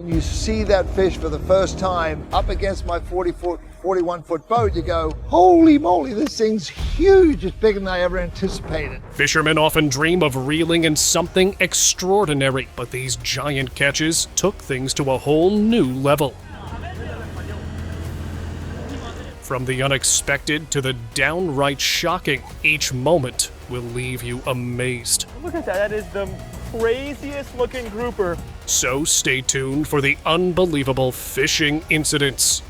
You see that fish for the first time up against my 41-foot boat, you go, holy moly, this thing's huge. It's bigger than I ever anticipated. Fishermen often dream of reeling in something extraordinary, but these giant catches took things to a whole new level. From the unexpected to the downright shocking, each moment will leave you amazed. Look at that, that is the craziest looking grouper. So stay tuned for the unbelievable fishing incidents.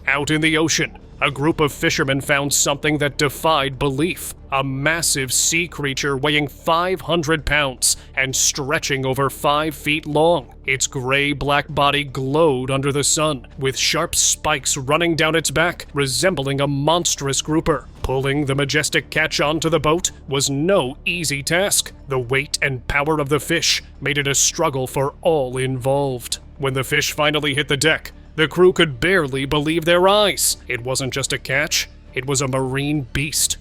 Out in the ocean, a group of fishermen found something that defied belief. A massive sea creature weighing 500 pounds and stretching over 5 feet long. Its gray-black body glowed under the sun, with sharp spikes running down its back, resembling a monstrous grouper. Pulling the majestic catch onto the boat was no easy task. The weight and power of the fish made it a struggle for all involved. When the fish finally hit the deck, the crew could barely believe their eyes. It wasn't just a catch, it was a marine beast.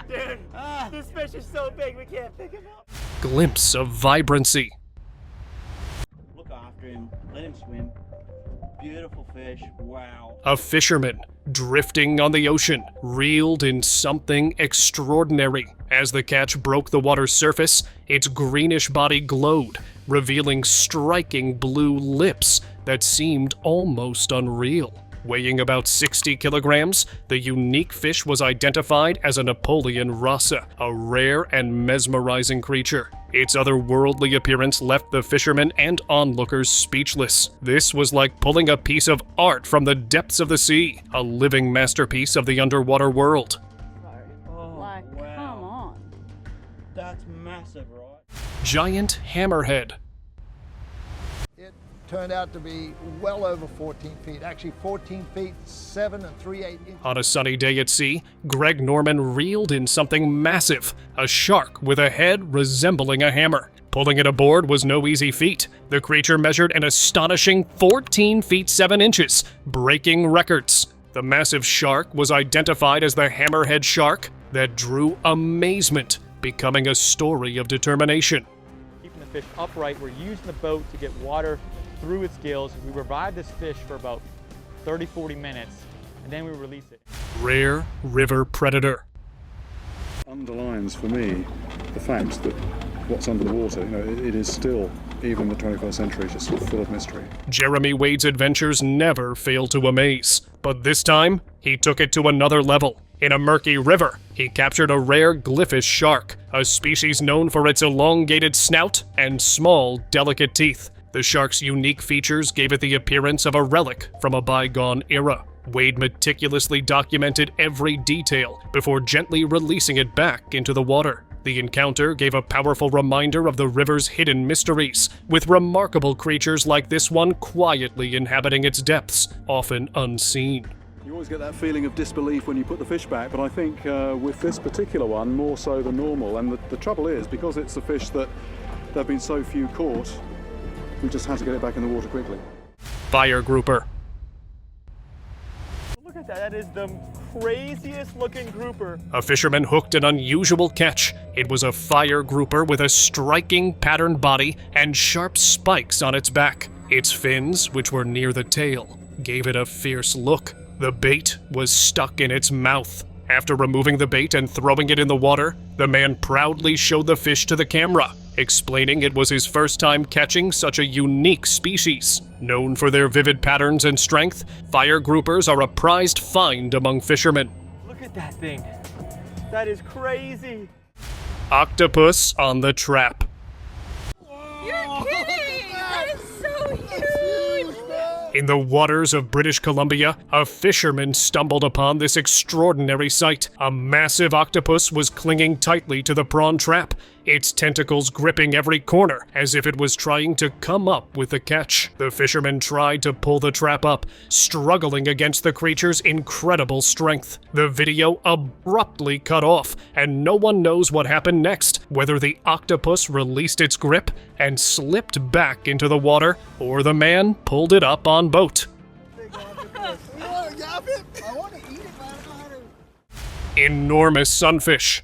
Dude, this fish is so big we can't pick him up. Glimpse of vibrancy. Look after him, let him swim. Beautiful fish, wow. A fisherman, drifting on the ocean, reeled in something extraordinary. As the catch broke the water's surface, its greenish body glowed, revealing striking blue lips that seemed almost unreal. Weighing about 60 kilograms, the unique fish was identified as a Napoleon wrasse, a rare and mesmerizing creature. Its otherworldly appearance left the fishermen and onlookers speechless. This was like pulling a piece of art from the depths of the sea, a living masterpiece of the underwater world. Like, come on. That's massive, right? Giant hammerhead. It turned out to be well over 14 feet, actually 14 feet, 7 3/8 inches. On a sunny day at sea, Greg Norman reeled in something massive, a shark with a head resembling a hammer. Pulling it aboard was no easy feat. The creature measured an astonishing 14 feet 7 inches, breaking records. The massive shark was identified as the hammerhead shark that drew amazement, becoming a story of determination. Keeping the fish upright, we're using the boat to get water through its gills. We revive this fish for about 30-40 minutes, and then we release it. Rare river predator. Underlines for me the fact that what's under the water, it is still, even in the 21st century, just full of mystery. Jeremy Wade's adventures never fail to amaze, but this time, he took it to another level. In a murky river, he captured a rare glyphis shark, a species known for its elongated snout and small, delicate teeth. The shark's unique features gave it the appearance of a relic from a bygone era. Wade meticulously documented every detail before gently releasing it back into the water. The encounter gave a powerful reminder of the river's hidden mysteries, with remarkable creatures like this one quietly inhabiting its depths, often unseen. You always get that feeling of disbelief when you put the fish back, but I think with this particular one, more so than normal. And the trouble is, because it's a fish that there have been so few caught, we just had to get it back in the water quickly. Fire grouper. Look at that, that is the craziest looking grouper. A fisherman hooked an unusual catch. It was a fire grouper with a striking patterned body and sharp spikes on its back. Its fins, which were near the tail, gave it a fierce look. The bait was stuck in its mouth. After removing the bait and throwing it in the water, the man proudly showed the fish to the camera, explaining it was his first time catching such a unique species. Known for their vivid patterns and strength, fire groupers are a prized find among fishermen. Look at that thing. That is crazy. Octopus on the trap. You're kidding! That is so huge! In the waters of British Columbia, a fisherman stumbled upon this extraordinary sight. A massive octopus was clinging tightly to the prawn trap, its tentacles gripping every corner as if it was trying to come up with the catch. The fisherman tried to pull the trap up, struggling against the creature's incredible strength. The video abruptly cut off, and no one knows what happened next, whether the octopus released its grip and slipped back into the water, or the man pulled it up on boat. I want to eat it, but I don't know how to. Enormous sunfish.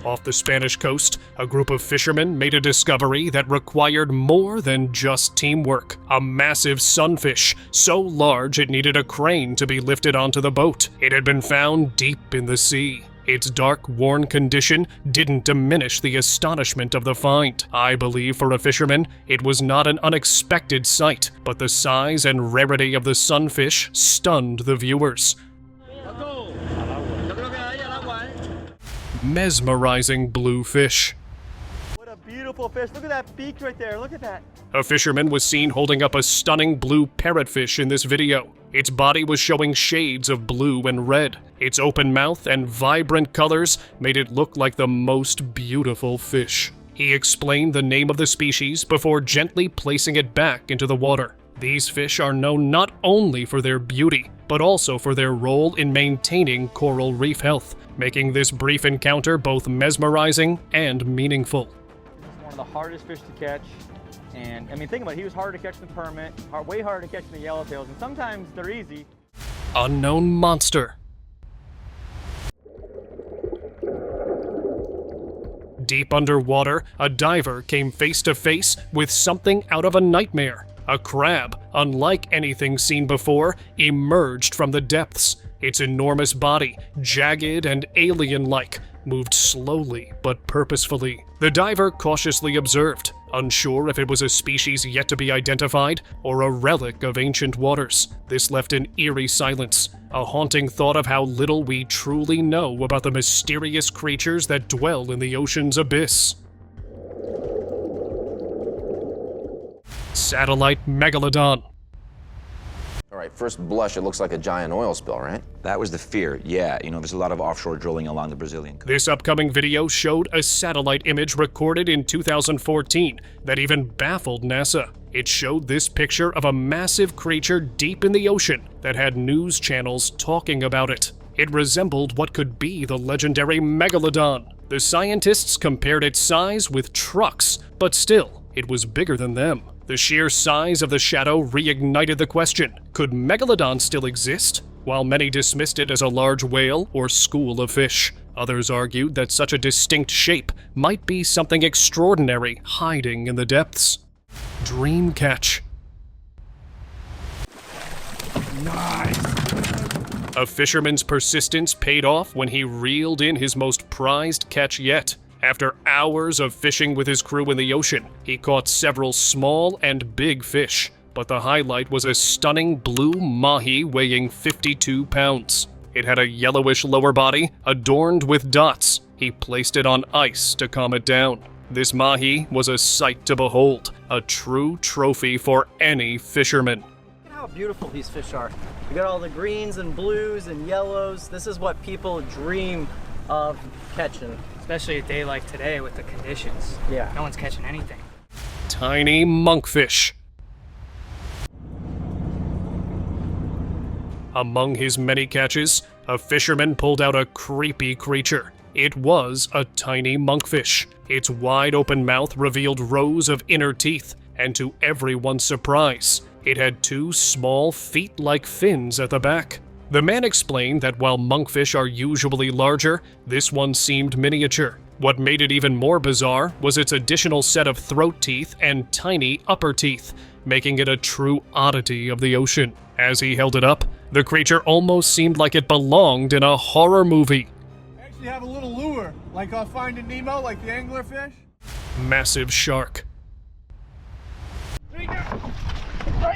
Off the Spanish coast, a group of fishermen made a discovery that required more than just teamwork. A massive sunfish, so large it needed a crane to be lifted onto the boat. It had been found deep in the sea. Its dark, worn condition didn't diminish the astonishment of the find. I believe for a fisherman, it was not an unexpected sight, but the size and rarity of the sunfish stunned the viewers. Mesmerizing blue fish. What a beautiful fish. Look at that beak right there. Look at that. A fisherman was seen holding up a stunning blue parrotfish in this video. Its body was showing shades of blue and red. Its open mouth and vibrant colors made it look like the most beautiful fish. He explained the name of the species before gently placing it back into the water. These fish are known not only for their beauty, but also for their role in maintaining coral reef health, making this brief encounter both mesmerizing and meaningful. It's one of the hardest fish to catch. And I mean, think about it, he was harder to catch than permit, way harder to catch than the yellowtails, and sometimes they're easy. Unknown monster. Deep underwater, a diver came face to face with something out of a nightmare. A crab, unlike anything seen before, emerged from the depths. Its enormous body, jagged and alien-like, moved slowly but purposefully. The diver cautiously observed, unsure if it was a species yet to be identified or a relic of ancient waters. This left an eerie silence, a haunting thought of how little we truly know about the mysterious creatures that dwell in the ocean's abyss. Satellite Megalodon. All right, first blush, it looks like a giant oil spill, right? That was the fear, yeah. You know, there's a lot of offshore drilling along the Brazilian coast. This upcoming video showed a satellite image recorded in 2014 that even baffled NASA. It showed this picture of a massive creature deep in the ocean that had news channels talking about it. It resembled what could be the legendary Megalodon. The scientists compared its size with trucks, but still, it was bigger than them. The sheer size of the shadow reignited the question, could Megalodon still exist? While many dismissed it as a large whale or school of fish, others argued that such a distinct shape might be something extraordinary hiding in the depths. Dream catch. Nice! A fisherman's persistence paid off when he reeled in his most prized catch yet. After hours of fishing with his crew in the ocean, he caught several small and big fish, but the highlight was a stunning blue mahi weighing 52 pounds. It had a yellowish lower body adorned with dots. He placed it on ice to calm it down. This mahi was a sight to behold, a true trophy for any fisherman. Look at how beautiful these fish are. You got all the greens and blues and yellows. This is what people dream of catching. Especially a day like today with the conditions. Yeah. No one's catching anything. Tiny monkfish. Among his many catches, a fisherman pulled out a creepy creature. It was a tiny monkfish. Its wide open mouth revealed rows of inner teeth, and to everyone's surprise, it had two small feet-like fins at the back. The man explained that while monkfish are usually larger, this one seemed miniature. What made it even more bizarre was its additional set of throat teeth and tiny upper teeth, making it a true oddity of the ocean. As he held it up, the creature almost seemed like it belonged in a horror movie. I actually have a little lure, like I'll find in Nemo, like the anglerfish. Massive shark. Right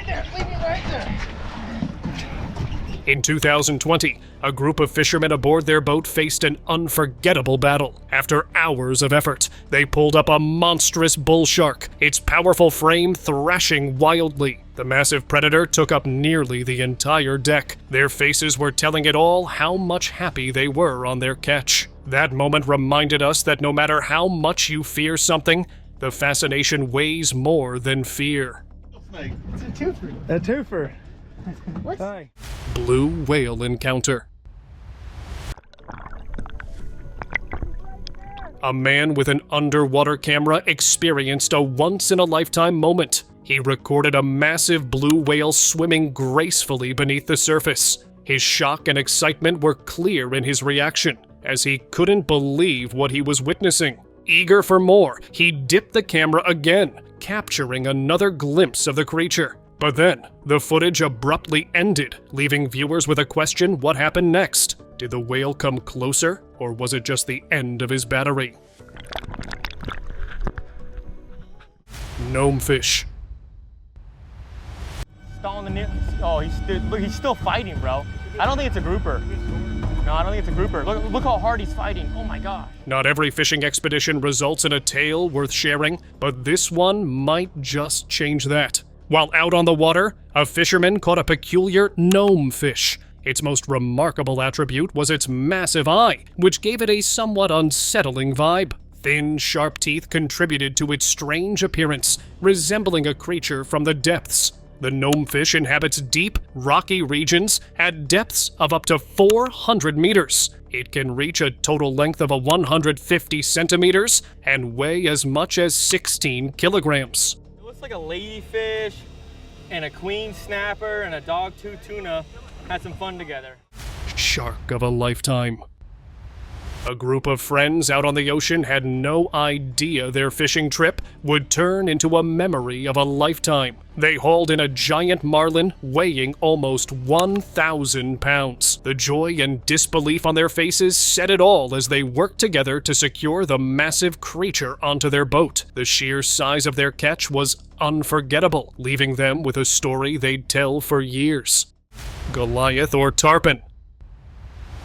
there, leave it right there. In 2020, a group of fishermen aboard their boat faced an unforgettable battle. After hours of effort, they pulled up a monstrous bull shark, its powerful frame thrashing wildly. The massive predator took up nearly the entire deck. Their faces were telling it all how much happy they were on their catch. That moment reminded us that no matter how much you fear something, the fascination weighs more than fear. It's a twofer. A twofer. What's Hi. Blue whale encounter. A man with an underwater camera experienced a once-in-a-lifetime moment. he recorded a massive blue whale swimming gracefully beneath the surface. His shock and excitement were clear in his reaction, as he couldn't believe what he was witnessing. Eager for more, he dipped the camera again, capturing another glimpse of the creature. But then, the footage abruptly ended, leaving viewers with a question: what happened next? Did the whale come closer, or was it just the end of his battery? Gnomefish. Oh, he's still fighting, bro. I don't think it's a grouper. No, I don't think it's a grouper. Look how hard he's fighting. Oh my gosh. Not every fishing expedition results in a tale worth sharing, but this one might just change that. While out on the water, a fisherman caught a peculiar gnomefish. Its most remarkable attribute was its massive eye, which gave it a somewhat unsettling vibe. Thin, sharp teeth contributed to its strange appearance, resembling a creature from the depths. The gnomefish inhabits deep, rocky regions at depths of up to 400 meters. It can reach a total length of 150 centimeters and weigh as much as 16 kilograms. It looks like a ladyfish and a queen snapper and a dogtooth tuna had some fun together. Shark of a lifetime. A group of friends out on the ocean had no idea their fishing trip would turn into a memory of a lifetime. They hauled in a giant marlin weighing almost 1,000 pounds. The joy and disbelief on their faces said it all as they worked together to secure the massive creature onto their boat. The sheer size of their catch was unforgettable, leaving them with a story they'd tell for years. Goliath or tarpon?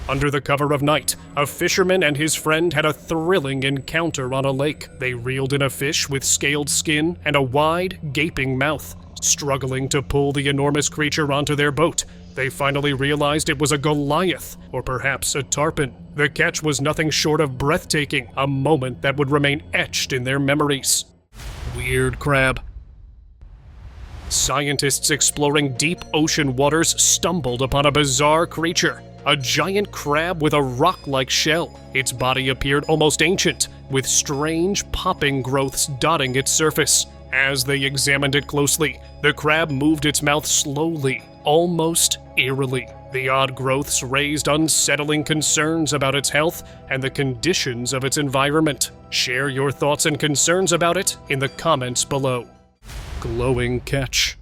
Under the cover of night, a fisherman and his friend had a thrilling encounter on a lake. They reeled in a fish with scaled skin and a wide, gaping mouth. Struggling to pull the enormous creature onto their boat, they finally realized it was a Goliath, or perhaps a tarpon. The catch was nothing short of breathtaking, a moment that would remain etched in their memories. Weird crab. Scientists exploring deep ocean waters stumbled upon a bizarre creature. A giant crab with a rock-like shell. Its body appeared almost ancient, with strange popping growths dotting its surface. As they examined it closely, the crab moved its mouth slowly, almost eerily. The odd growths raised unsettling concerns about its health and the conditions of its environment. Share your thoughts and concerns about it in the comments below. Glowing catch.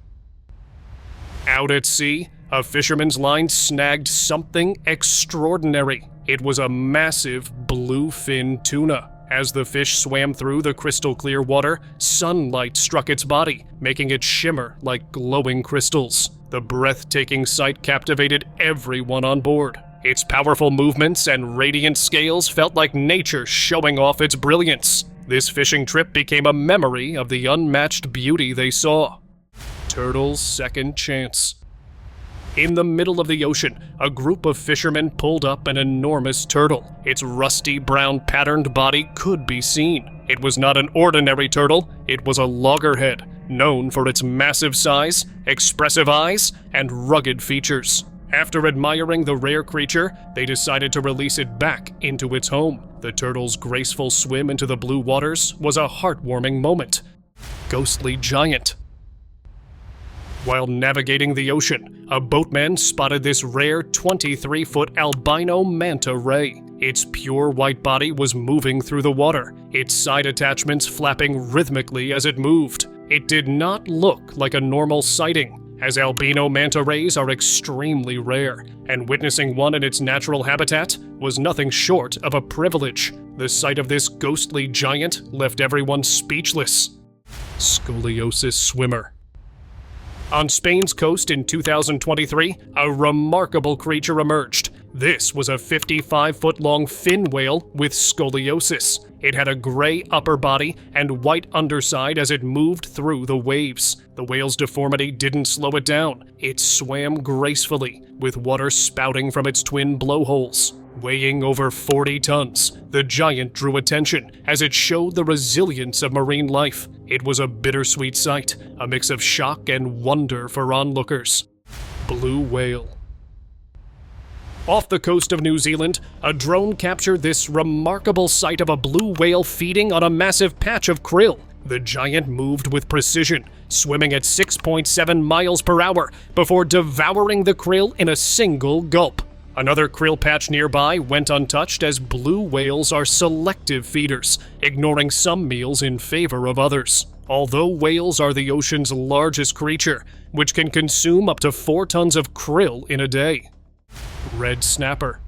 Out at sea, a fisherman's line snagged something extraordinary. It was a massive bluefin tuna. As the fish swam through the crystal clear water, sunlight struck its body, making it shimmer like glowing crystals. The breathtaking sight captivated everyone on board. Its powerful movements and radiant scales felt like nature showing off its brilliance. This fishing trip became a memory of the unmatched beauty they saw. Turtle's second chance. In the middle of the ocean, a group of fishermen pulled up an enormous turtle. Its rusty brown patterned body could be seen. It was not an ordinary turtle, it was a loggerhead, known for its massive size, expressive eyes, and rugged features. After admiring the rare creature, they decided to release it back into its home. The turtle's graceful swim into the blue waters was a heartwarming moment. Ghostly giant. While navigating the ocean, a boatman spotted this rare 23-foot albino manta ray. Its pure white body was moving through the water, its side attachments flapping rhythmically as it moved. It did not look like a normal sighting, as albino manta rays are extremely rare, and witnessing one in its natural habitat was nothing short of a privilege. The sight of this ghostly giant left everyone speechless. Scoliosis swimmer. On Spain's coast in 2023, a remarkable creature emerged. This was a 55-foot-long fin whale with scoliosis. It had a gray upper body and white underside as it moved through the waves. The whale's deformity didn't slow it down. It swam gracefully, with water spouting from its twin blowholes. Weighing over 40 tons, the giant drew attention as it showed the resilience of marine life. It was a bittersweet sight, a mix of shock and wonder for onlookers. Blue whale. Off the coast of New Zealand, a drone captured this remarkable sight of a blue whale feeding on a massive patch of krill. The giant moved with precision, swimming at 6.7 miles per hour before devouring the krill in a single gulp. Another krill patch nearby went untouched as blue whales are selective feeders, ignoring some meals in favor of others. Although whales are the ocean's largest creature, which can consume up to 4 tons of krill in a day. Red snapper.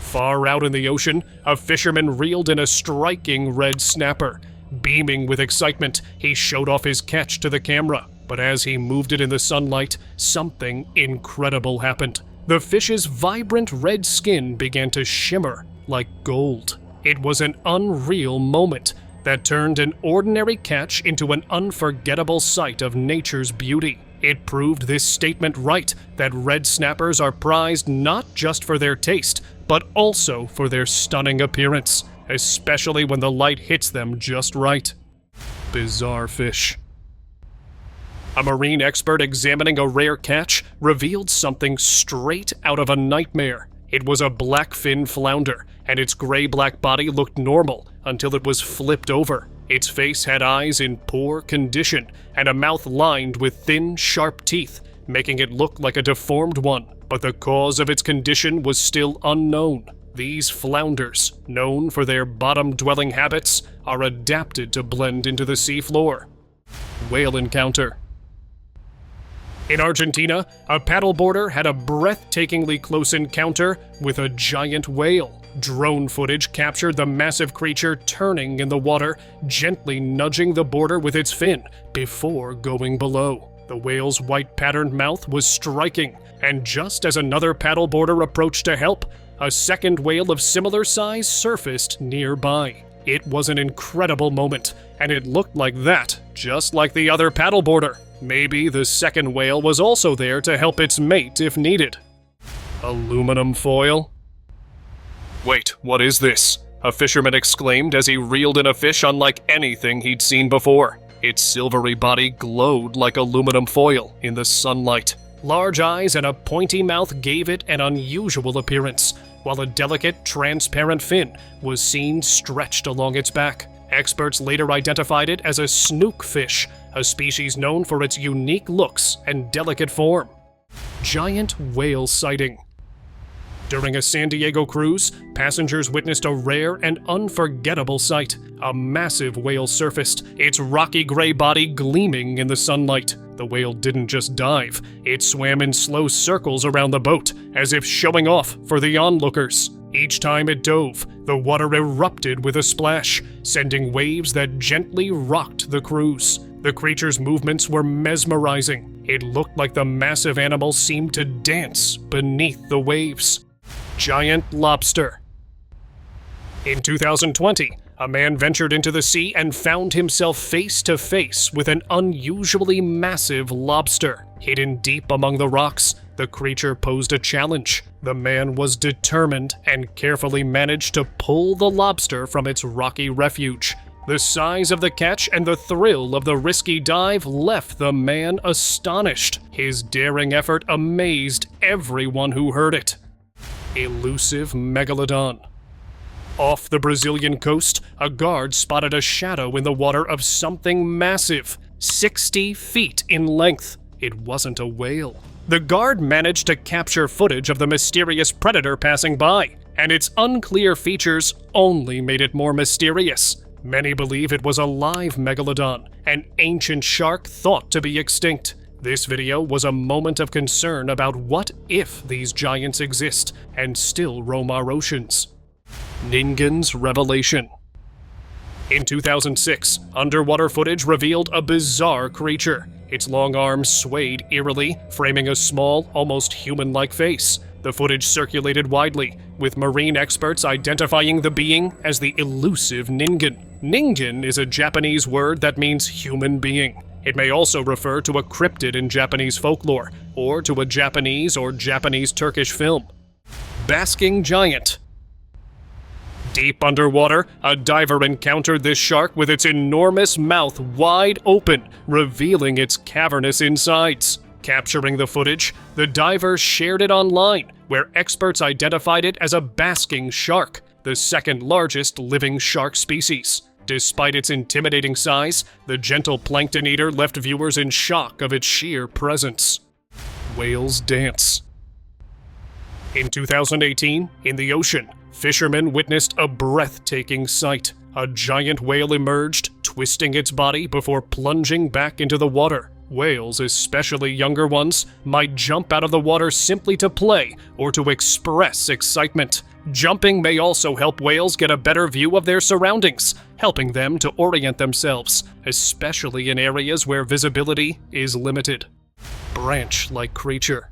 Far out in the ocean, a fisherman reeled in a striking red snapper. Beaming with excitement, he showed off his catch to the camera, but as he moved it in the sunlight, something incredible happened. The fish's vibrant red skin began to shimmer like gold. It was an unreal moment that turned an ordinary catch into an unforgettable sight of nature's beauty. It proved this statement right, that red snappers are prized not just for their taste, but also for their stunning appearance, especially when the light hits them just right. Bizarre fish. A marine expert examining a rare catch revealed something straight out of a nightmare. It was a blackfin flounder, and its gray-black body looked normal until it was flipped over. Its face had eyes in poor condition, and a mouth lined with thin, sharp teeth, making it look like a deformed one. But the cause of its condition was still unknown. These flounders, known for their bottom-dwelling habits, are adapted to blend into the seafloor. Whale encounter. In Argentina, a paddleboarder had a breathtakingly close encounter with a giant whale. Drone footage captured the massive creature turning in the water, gently nudging the boarder with its fin before going below. The whale's white patterned mouth was striking, and just as another paddleboarder approached to help, a second whale of similar size surfaced nearby. It was an incredible moment, and it looked like that, just like the other paddleboarder. Maybe the second whale was also there to help its mate if needed. Aluminum foil? Wait, what is this? A fisherman exclaimed as he reeled in a fish unlike anything he'd seen before. Its silvery body glowed like aluminum foil in the sunlight. Large eyes and a pointy mouth gave it an unusual appearance, while a delicate, transparent fin was seen stretched along its back. Experts later identified it as a snook fish, a species known for its unique looks and delicate form. Giant whale sighting. During a San Diego cruise, passengers witnessed a rare and unforgettable sight. A massive whale surfaced, its rocky gray body gleaming in the sunlight. The whale didn't just dive, it swam in slow circles around the boat, as if showing off for the onlookers. Each time it dove, the water erupted with a splash, sending waves that gently rocked the cruise. The creature's movements were mesmerizing. It looked like the massive animal seemed to dance beneath the waves. Giant lobster. In 2020, a man ventured into the sea and found himself face to face with an unusually massive lobster. Hidden deep among the rocks, the creature posed a challenge. The man was determined and carefully managed to pull the lobster from its rocky refuge. The size of the catch and the thrill of the risky dive left the man astonished. His daring effort amazed everyone who heard it. Elusive Megalodon. Off the Brazilian coast, a guard spotted a shadow in the water of something massive, 60 feet in length. It wasn't a whale. The guard managed to capture footage of the mysterious predator passing by, and its unclear features only made it more mysterious. Many believe it was a live megalodon, an ancient shark thought to be extinct. This video was a moment of concern about what if these giants exist and still roam our oceans. Ningan's revelation. In 2006, underwater footage revealed a bizarre creature. Its long arms swayed eerily, framing a small, almost human-like face. The footage circulated widely, with marine experts identifying the being as the elusive ningan. Ningan is a Japanese word that means human being. It may also refer to a cryptid in Japanese folklore, or to a Japanese or Japanese-Turkish film. Basking giant. Deep underwater, a diver encountered this shark with its enormous mouth wide open, revealing its cavernous insides. Capturing the footage, the diver shared it online, where experts identified it as a basking shark, the second largest living shark species. Despite its intimidating size, the gentle plankton eater left viewers in shock of its sheer presence. Whales dance. In 2018, in the ocean, fishermen witnessed a breathtaking sight. A giant whale emerged, twisting its body before plunging back into the water. Whales, especially younger ones, might jump out of the water simply to play or to express excitement. Jumping may also help whales get a better view of their surroundings, helping them to orient themselves, especially in areas where visibility is limited. Branch-like creature.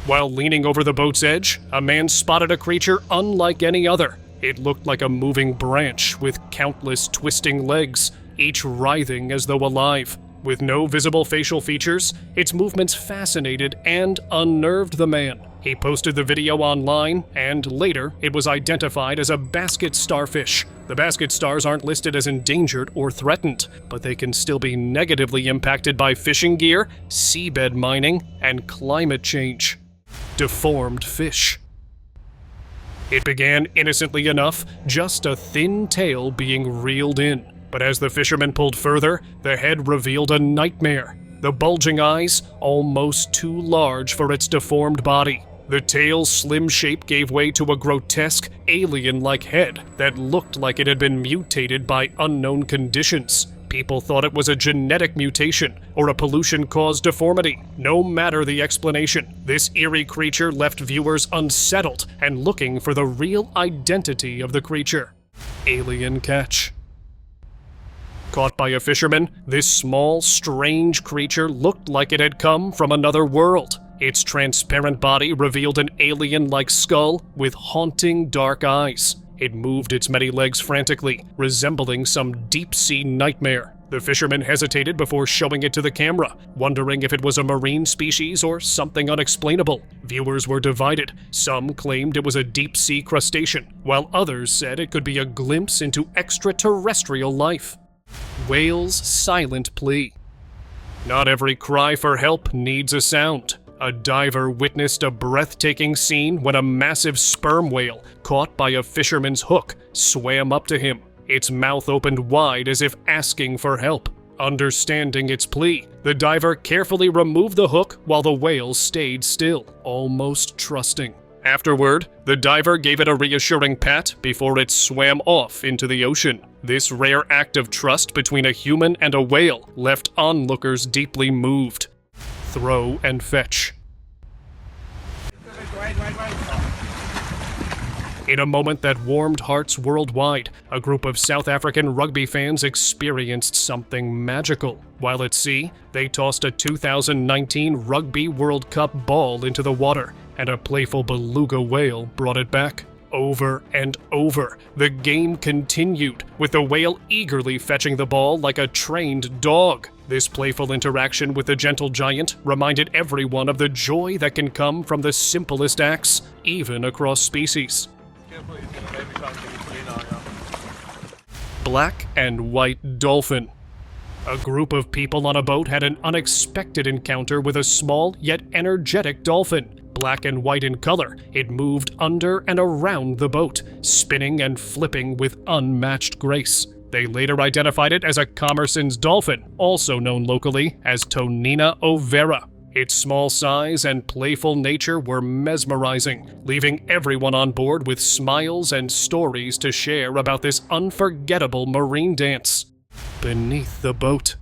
While leaning over the boat's edge, a man spotted a creature unlike any other. It looked like a moving branch with countless twisting legs, each writhing as though alive. With no visible facial features, its movements fascinated and unnerved the man. He posted the video online, and later it was identified as a basket starfish. The basket stars aren't listed as endangered or threatened, but they can still be negatively impacted by fishing gear, seabed mining, and climate change. Deformed fish. It began innocently enough, just a thin tail being reeled in. But as the fisherman pulled further, the head revealed a nightmare. The bulging eyes, almost too large for its deformed body. The tail's slim shape gave way to a grotesque, alien-like head that looked like it had been mutated by unknown conditions. People thought it was a genetic mutation or a pollution-caused deformity. No matter the explanation, this eerie creature left viewers unsettled and looking for the real identity of the creature. Alien catch. Caught by a fisherman, this small, strange creature looked like it had come from another world. Its transparent body revealed an alien-like skull with haunting dark eyes. It moved its many legs frantically, resembling some deep-sea nightmare. The fisherman hesitated before showing it to the camera, wondering if it was a marine species or something unexplainable. Viewers were divided. Some claimed it was a deep-sea crustacean, while others said it could be a glimpse into extraterrestrial life. Whale's silent plea. Not every cry for help needs a sound. A diver witnessed a breathtaking scene when a massive sperm whale, caught by a fisherman's hook, swam up to him. Its mouth opened wide as if asking for help. Understanding its plea, the diver carefully removed the hook while the whale stayed still, almost trusting. Afterward, the diver gave it a reassuring pat before it swam off into the ocean. This rare act of trust between a human and a whale left onlookers deeply moved. Throw and fetch. In a moment that warmed hearts worldwide, a group of South African rugby fans experienced something magical. While at sea, they tossed a 2019 Rugby World Cup ball into the water, and a playful beluga whale brought it back. Over and over, the game continued, with the whale eagerly fetching the ball like a trained dog. This playful interaction with the gentle giant reminded everyone of the joy that can come from the simplest acts, even across species. Black and white dolphin. A group of people on a boat had an unexpected encounter with a small yet energetic dolphin. Black and white in color, it moved under and around the boat, spinning and flipping with unmatched grace. They later identified it as a Commerson's dolphin, also known locally as Tonina overa. Its small size and playful nature were mesmerizing, leaving everyone on board with smiles and stories to share about this unforgettable marine dance. Beneath the boat.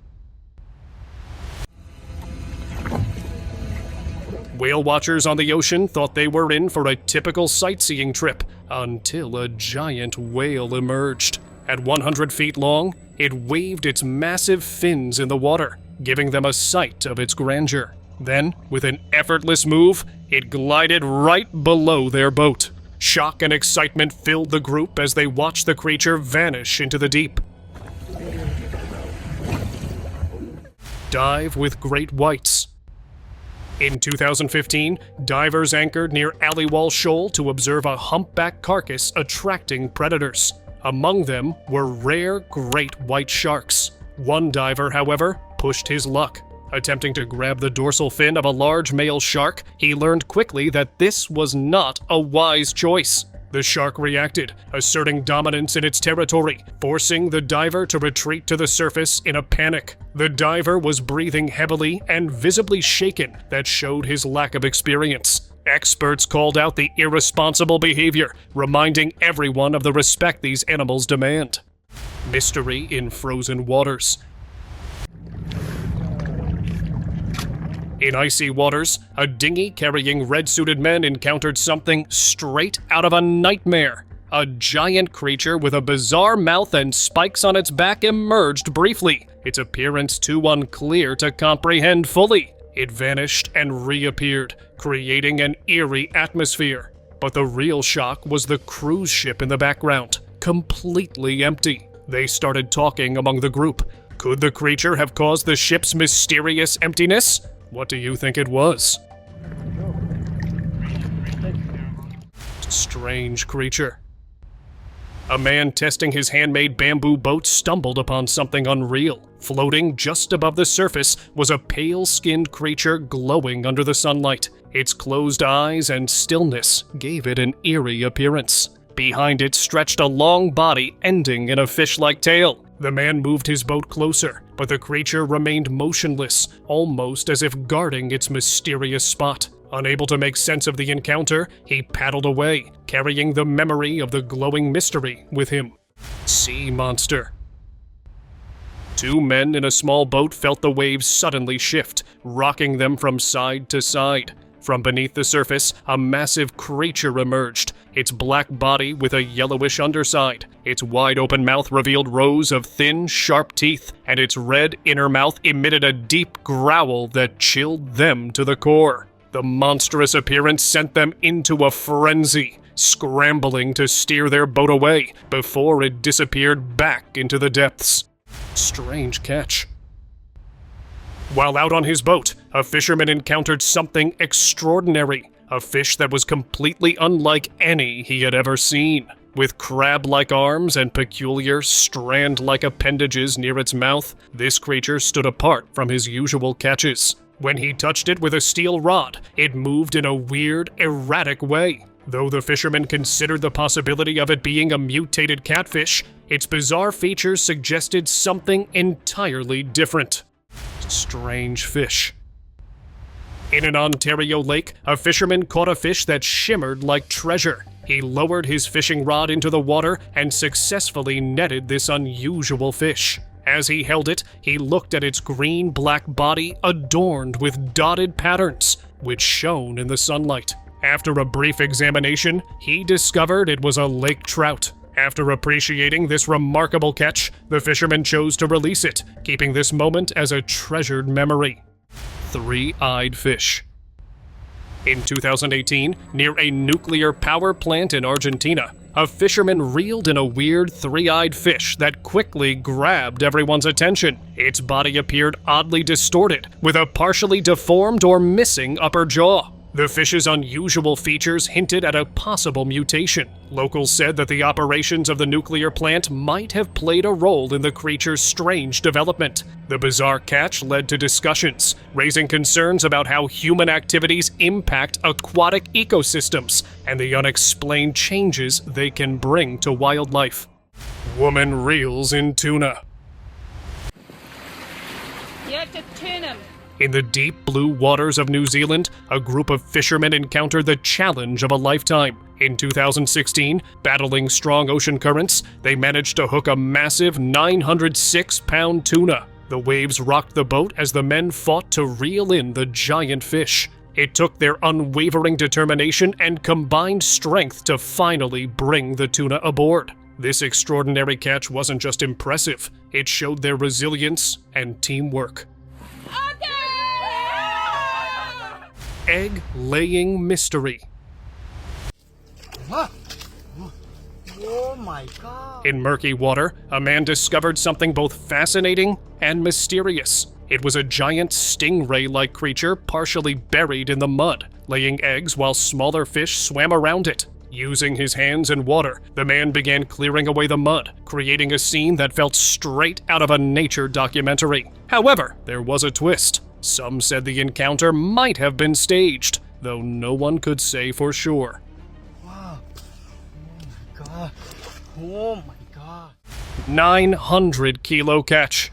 Whale watchers on the ocean thought they were in for a typical sightseeing trip, until a giant whale emerged. At 100 feet long, it waved its massive fins in the water, giving them a sight of its grandeur. Then, with an effortless move, it glided right below their boat. Shock and excitement filled the group as they watched the creature vanish into the deep. Dive with great whites. In 2015, divers anchored near Aliwal Shoal to observe a humpback carcass attracting predators. Among them were rare great white sharks. One diver, however, pushed his luck. Attempting to grab the dorsal fin of a large male shark, he learned quickly that this was not a wise choice. The shark reacted, asserting dominance in its territory, forcing the diver to retreat to the surface in a panic. The diver was breathing heavily and visibly shaken that showed his lack of experience. Experts called out the irresponsible behavior, reminding everyone of the respect these animals demand. Mystery in frozen waters. In icy waters, a dinghy carrying red-suited men encountered something straight out of a nightmare. A giant creature with a bizarre mouth and spikes on its back emerged briefly, its appearance too unclear to comprehend fully. It vanished and reappeared, creating an eerie atmosphere. But the real shock was the cruise ship in the background, completely empty. They started talking among the group. Could the creature have caused the ship's mysterious emptiness? What do you think it was? Strange creature. A man testing his handmade bamboo boat stumbled upon something unreal. Floating just above the surface was a pale-skinned creature glowing under the sunlight. Its closed eyes and stillness gave it an eerie appearance. Behind it stretched a long body ending in a fish-like tail. The man moved his boat closer, but the creature remained motionless, almost as if guarding its mysterious spot. Unable to make sense of the encounter, he paddled away, carrying the memory of the glowing mystery with him. Sea monster. Two men in a small boat felt the waves suddenly shift, rocking them from side to side. From beneath the surface, a massive creature emerged, its black body with a yellowish underside. Its wide-open mouth revealed rows of thin, sharp teeth, and its red inner mouth emitted a deep growl that chilled them to the core. The monstrous appearance sent them into a frenzy, scrambling to steer their boat away before it disappeared back into the depths. Strange catch. While out on his boat, a fisherman encountered something extraordinary, a fish that was completely unlike any he had ever seen. With crab-like arms and peculiar strand-like appendages near its mouth, this creature stood apart from his usual catches. When he touched it with a steel rod, it moved in a weird, erratic way. Though the fisherman considered the possibility of it being a mutated catfish, its bizarre features suggested something entirely different. Strange fish. In an Ontario lake, a fisherman caught a fish that shimmered like treasure. He lowered his fishing rod into the water and successfully netted this unusual fish. As he held it, he looked at its green-black body adorned with dotted patterns, which shone in the sunlight. After a brief examination, he discovered it was a lake trout. After appreciating this remarkable catch, the fisherman chose to release it, keeping this moment as a treasured memory. Three-eyed fish. In 2018, near a nuclear power plant in Argentina, a fisherman reeled in a weird three-eyed fish that quickly grabbed everyone's attention. Its body appeared oddly distorted, with a partially deformed or missing upper jaw. The fish's unusual features hinted at a possible mutation. Locals said that the operations of the nuclear plant might have played a role in the creature's strange development. The bizarre catch led to discussions, raising concerns about how human activities impact aquatic ecosystems and the unexplained changes they can bring to wildlife. Woman reels in tuna. You have to tune them. In the deep blue waters of New Zealand, a group of fishermen encountered the challenge of a lifetime. In 2016, battling strong ocean currents, they managed to hook a massive 906-pound tuna. The waves rocked the boat as the men fought to reel in the giant fish. It took their unwavering determination and combined strength to finally bring the tuna aboard. This extraordinary catch wasn't just impressive, it showed their resilience and teamwork. Egg-laying mystery. Oh my God. In murky water, a man discovered something both fascinating and mysterious. It was a giant stingray-like creature partially buried in the mud, laying eggs while smaller fish swam around it. Using his hands and water, the man began clearing away the mud, creating a scene that felt straight out of a nature documentary. However, there was a twist. Some said the encounter might have been staged, though no one could say for sure. Wow. Oh my god. 900-kilo catch.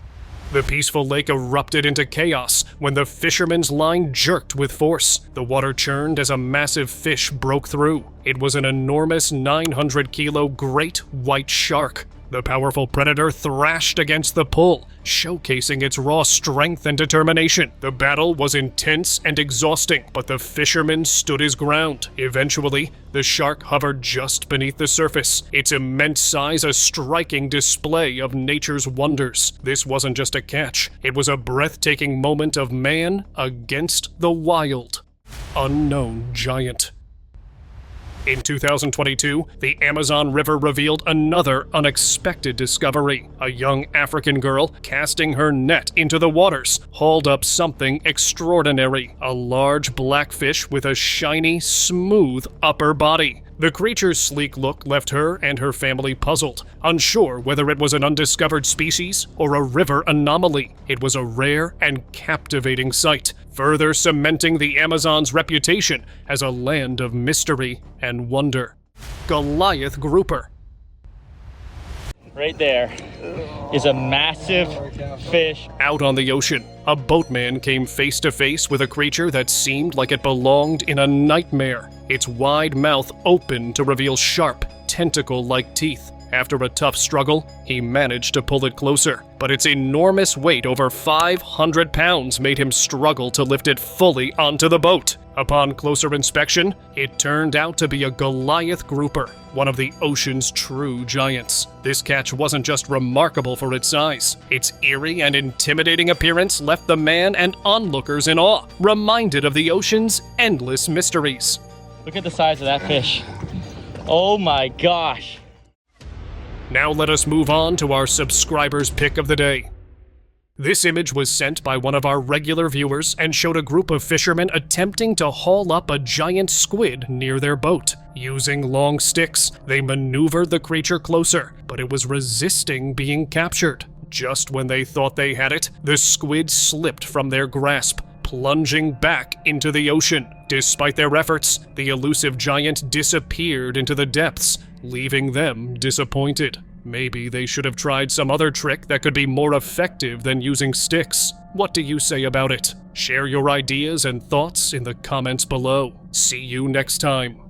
The peaceful lake erupted into chaos when the fisherman's line jerked with force. The water churned as a massive fish broke through. It was an enormous 900-kilo great white shark. The powerful predator thrashed against the pull, showcasing its raw strength and determination. The battle was intense and exhausting, but the fisherman stood his ground. Eventually, the shark hovered just beneath the surface, its immense size a striking display of nature's wonders. This wasn't just a catch, it was a breathtaking moment of man against the wild. Unknown giant. In 2022, the Amazon River revealed another unexpected discovery. A young African girl, casting her net into the waters, hauled up something extraordinary: a large blackfish with a shiny, smooth upper body. The creature's sleek look left her and her family puzzled, unsure whether it was an undiscovered species or a river anomaly. It was a rare and captivating sight, further cementing the Amazon's reputation as a land of mystery and wonder. Goliath grouper. Right there is a massive fish. Out on the ocean, a boatman came face to face with a creature that seemed like it belonged in a nightmare. Its wide mouth opened to reveal sharp, tentacle-like teeth. After a tough struggle, he managed to pull it closer, but its enormous weight, over 500 pounds, made him struggle to lift it fully onto the boat. Upon closer inspection, it turned out to be a Goliath grouper, one of the ocean's true giants. This catch wasn't just remarkable for its size. Its eerie and intimidating appearance left the man and onlookers in awe, reminded of the ocean's endless mysteries. Look at the size of that fish. Oh my gosh. Now let us move on to our subscribers' pick of the day. This image was sent by one of our regular viewers and showed a group of fishermen attempting to haul up a giant squid near their boat. Using long sticks, they maneuvered the creature closer, but it was resisting being captured. Just when they thought they had it, the squid slipped from their grasp, plunging back into the ocean. Despite their efforts, the elusive giant disappeared into the depths, leaving them disappointed. Maybe they should have tried some other trick that could be more effective than using sticks. What do you say about it? Share your ideas and thoughts in the comments below. See you next time.